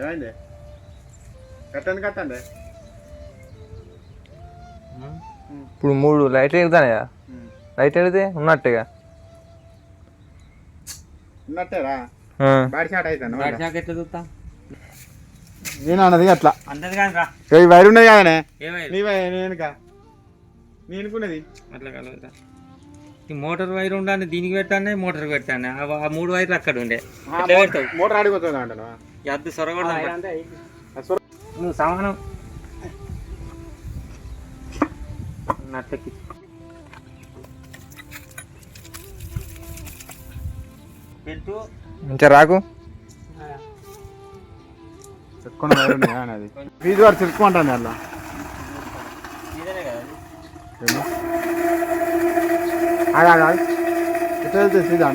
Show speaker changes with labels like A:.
A: ఏమైంది కట్టండి కట్టండి
B: ఇప్పుడు 3 లైట్లు ఎగుతానయా లైట్ వెళితే ఉన్నట్టుగా
A: ఉన్నట్టేరా బాడీ షాట్ అవుతాను
C: ఎట్లా చూస్తా
A: నేను అన్నది అట్లా
C: అంతది కానీ రా
A: ఈ వైర్ ఉన్నది కదనే
C: ఏమైంది
A: నీ వైర్ నేనుక నేనుకున్నది
C: అట్లా కలవదా ఈ మోటార్ వైర్ ఉండాలి దీనికి పెట్టానే మోటార్ పెట్టాను ఆ 3 వైర్లు అక్కడ ఉండే
A: మోటార్ ఆడిపోతుంది అంటాను
C: అద్దు సొరగొడదా నువ్వు సమానం నట్టకి పెట్టు
B: మంచిగా రాకు
A: చెక్కున్న వైర్ ఉన్నాయి అది ఫీజు వారు చెప్పుకుంటాను అలా
C: ఇదేనే కదా
A: ఎట్లా వెళ్తే సీదా